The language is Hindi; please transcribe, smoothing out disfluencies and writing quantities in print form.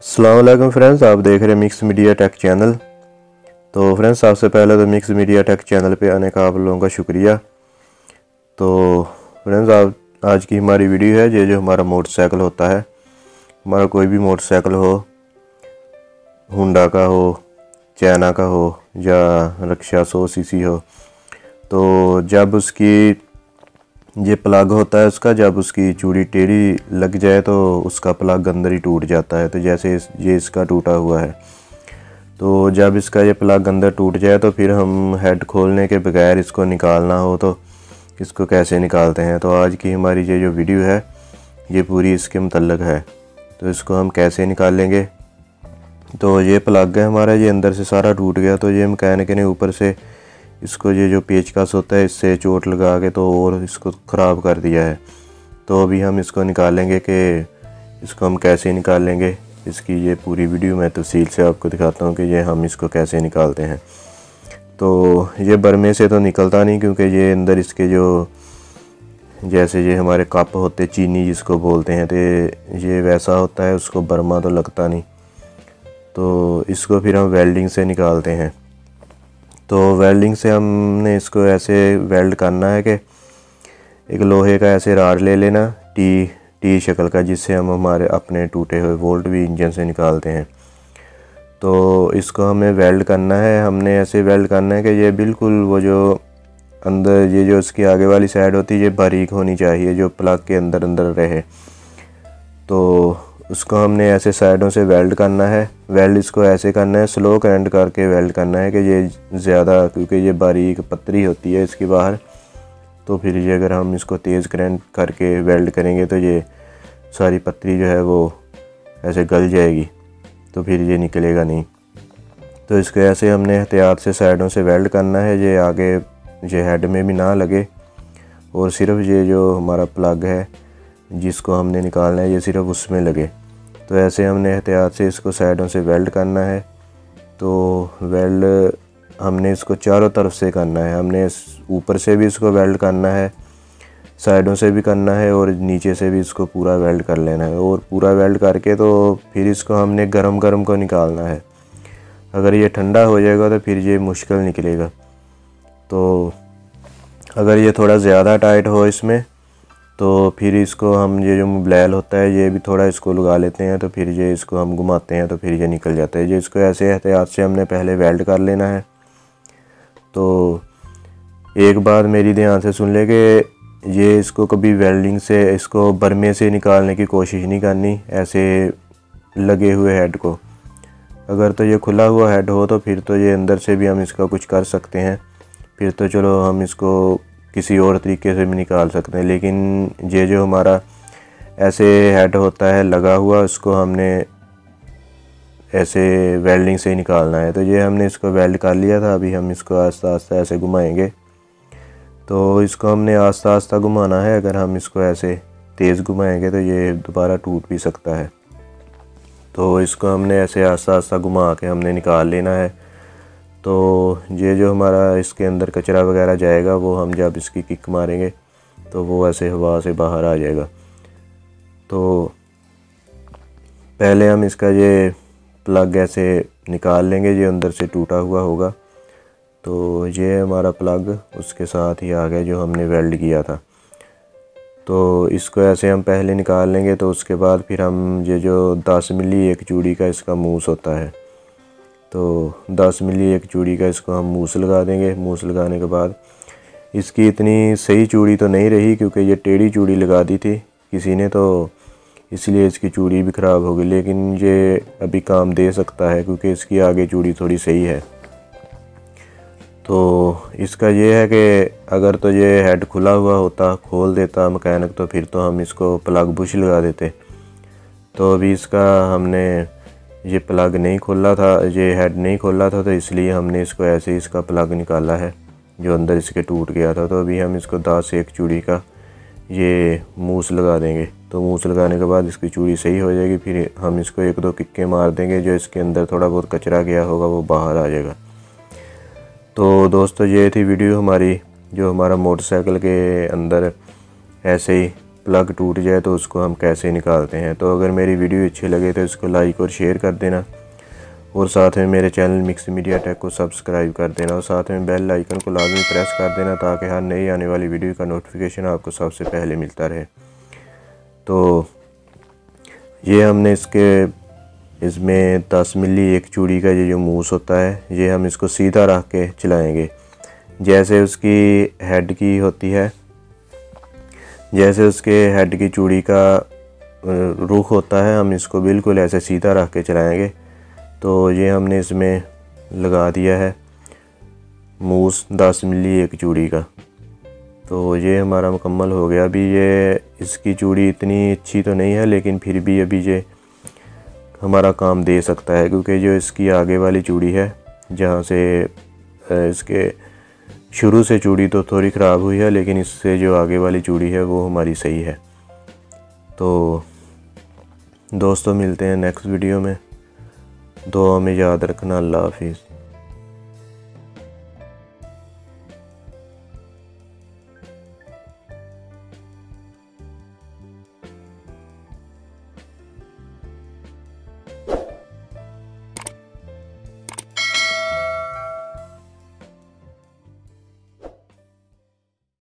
अस्सलाम वालेकुम फ्रेंड्स, आप देख रहे हैं मिक्स मीडिया टेक चैनल। तो फ्रेंड्स, सबसे पहले तो मिक्स मीडिया टेक चैनल पे आने का आप लोगों का शुक्रिया। तो फ्रेंड्स, आप आज की हमारी वीडियो है ये जो हमारा मोटरसाइकिल होता है, हमारा कोई भी मोटरसाइकिल हो, हुंडा का हो, चाइना का हो या रक्षा 100 सीसी हो, तो जब उसकी ये प्लग होता है उसका, जब उसकी चूड़ी टेढ़ी लग जाए तो उसका प्लग अंदर ही टूट जाता है। तो जैसे ये इसका टूटा हुआ है, तो जब इसका ये प्लग अंदर टूट जाए तो फिर हम हेड खोलने के बगैर इसको निकालना हो तो इसको कैसे निकालते हैं। तो आज की हमारी ये जो वीडियो है ये पूरी इसके मुतल्लक है। तो इसको हम कैसे निकालेंगे। तो ये प्लग है हमारा, ये अंदर से सारा टूट गया। तो ये मैकेनिक ने ऊपर से इसको ये जो पेचकस होता है इससे चोट लगा के तो और इसको ख़राब कर दिया है। तो अभी हम इसको निकालेंगे कि इसको हम कैसे निकालेंगे। इसकी ये पूरी वीडियो मैं तफसील से आपको दिखाता हूँ कि ये हम इसको कैसे निकालते हैं। तो ये बरमे से तो निकलता नहीं, क्योंकि ये अंदर इसके जो जैसे ये हमारे कप होते चीनी जिसको बोलते हैं, तो ये वैसा होता है, उसको बरमा तो लगता नहीं। तो इसको फिर हम वेल्डिंग से निकालते हैं। तो वेल्डिंग से हमने इसको ऐसे वेल्ड करना है कि एक लोहे का ऐसे राड ले लेना टी शक्ल का, जिससे हम हमारे अपने टूटे हुए वोल्ट भी इंजन से निकालते हैं। तो इसको हमें वेल्ड करना है, हमने ऐसे वेल्ड करना है कि ये बिल्कुल वो जो अंदर ये जो इसकी आगे वाली साइड होती है ये बारीक होनी चाहिए, जो प्लग के अंदर अंदर रहे। तो उसको हमने ऐसे साइडों से वेल्ड करना है। वेल्ड इसको ऐसे करना है, स्लो करंट करके वेल्ड करना है कि ये ज़्यादा, क्योंकि ये बारीक पतरी होती है इसकी बाहर। तो फिर ये अगर हम इसको तेज़ करंट करके वेल्ड करेंगे तो ये सारी पतरी जो है वो ऐसे गल जाएगी, तो फिर ये निकलेगा नहीं। तो इसको ऐसे हमने एहतियात से साइडों से वेल्ड करना है, ये आगे ये हेड में भी ना लगे, और सिर्फ ये जो हमारा प्लग है जिसको हमने निकालना है ये सिर्फ उसमें लगे। तो ऐसे हमने एहतियात से इसको साइडों से वेल्ड करना है। तो वेल्ड हमने इसको चारों तरफ से करना है, हमने ऊपर से भी इसको वेल्ड करना है, साइडों से भी करना है, और नीचे से भी इसको पूरा वेल्ड कर लेना है। और पूरा वेल्ड करके तो फिर इसको हमने गरम गरम को निकालना है। अगर ये ठंडा हो जाएगा तो फिर ये मुश्किल निकलेगा। तो अगर ये थोड़ा ज़्यादा टाइट हो इसमें तो फिर इसको हम ये जो मोबिल होता है ये भी थोड़ा इसको लगा लेते हैं, तो फिर ये इसको हम घुमाते हैं तो फिर ये निकल जाता है। ये इसको ऐसे एहतियात से हमने पहले वेल्ड कर लेना है। तो एक बात मेरी ध्यान से सुन ले कि ये इसको कभी वेल्डिंग से, इसको बरमे से निकालने की कोशिश नहीं करनी, ऐसे लगे हुए हेड को। अगर तो ये खुला हुआ हेड हो तो फिर तो ये अंदर से भी हम इसका कुछ कर सकते हैं, फिर तो चलो हम इसको किसी और तरीके से भी निकाल सकते हैं। लेकिन ये जो हमारा ऐसे हेड होता है लगा हुआ, उसको हमने ऐसे वेल्डिंग से ही निकालना है। तो ये हमने इसको वेल्ड कर लिया था, अभी हम इसको आस्ता आस्ता ऐसे घुमाएंगे। तो इसको हमने आस्ता आस्ता घुमाना है, अगर हम इसको ऐसे तेज़ घुमाएंगे तो ये दोबारा टूट भी सकता है। तो इसको हमने ऐसे आस्ता आस्ता घुमा के हमने निकाल लेना है। तो ये जो हमारा इसके अंदर कचरा वगैरह जाएगा वो हम जब इसकी किक मारेंगे तो वो ऐसे हवा से बाहर आ जाएगा। तो पहले हम इसका ये प्लग ऐसे निकाल लेंगे, ये अंदर से टूटा हुआ होगा। तो ये हमारा प्लग उसके साथ ही आ गया जो हमने वेल्ड किया था। तो इसको ऐसे हम पहले निकाल लेंगे। तो उसके बाद फिर हम ये जो 10 मिली एक चूड़ी का इसका मूस होता है, तो 10 मिली एक चूड़ी का इसको हम मूस लगा देंगे। मूस लगाने के बाद इसकी इतनी सही चूड़ी तो नहीं रही, क्योंकि ये टेढ़ी चूड़ी लगा दी थी किसी ने, तो इसलिए इसकी चूड़ी भी ख़राब हो गई। लेकिन ये अभी काम दे सकता है क्योंकि इसकी आगे चूड़ी थोड़ी सही है। तो इसका ये है कि अगर तो ये हेड खुला हुआ होता, खोल देता मैकेनिक, तो फिर तो हम इसको प्लग बुश लगा देते। तो अभी इसका हमने ये प्लग नहीं खोला था, ये हेड नहीं खोला था, तो इसलिए हमने इसको ऐसे ही इसका प्लग निकाला है जो अंदर इसके टूट गया था। तो अभी हम इसको 10 एक चूड़ी का ये मूस लगा देंगे। तो मूस लगाने के बाद इसकी चूड़ी सही हो जाएगी। फिर हम इसको 1-2 किक्के मार देंगे, जो इसके अंदर थोड़ा बहुत कचरा गया होगा वो बाहर आ जाएगा। तो दोस्तों, ये थी वीडियो हमारी, जो हमारा मोटरसाइकिल के अंदर ऐसे ही प्लग टूट जाए तो उसको हम कैसे निकालते हैं। तो अगर मेरी वीडियो अच्छी लगे तो इसको लाइक और शेयर कर देना, और साथ में मेरे चैनल मिक्स मीडिया टेक को सब्सक्राइब कर देना, और साथ में बेल आइकन को लाजमी प्रेस कर देना ताकि हर नई आने वाली वीडियो का नोटिफिकेशन आपको सबसे पहले मिलता रहे। तो ये हमने इसमें 10 मिली एक चूड़ी का ये जो मूस होता है, ये हम इसको सीधा रख के चलाएँगे। जैसे उसकी हेड की होती है, जैसे उसके हेड की चूड़ी का रुख होता है, हम इसको बिल्कुल ऐसे सीधा रख के चलाएंगे। तो ये हमने इसमें लगा दिया है मूस 10 मिली एक चूड़ी का। तो ये हमारा मुकम्मल हो गया। अभी ये इसकी चूड़ी इतनी अच्छी तो नहीं है, लेकिन फिर भी अभी ये हमारा काम दे सकता है, क्योंकि जो इसकी आगे वाली चूड़ी है, जहाँ से इसके शुरू से चूड़ी तो थोड़ी ख़राब हुई है, लेकिन इससे जो आगे वाली चूड़ी है वो हमारी सही है। तो दोस्तों मिलते हैं नेक्स्ट वीडियो में। दुआ में याद रखना। अल्लाह हाफिज़।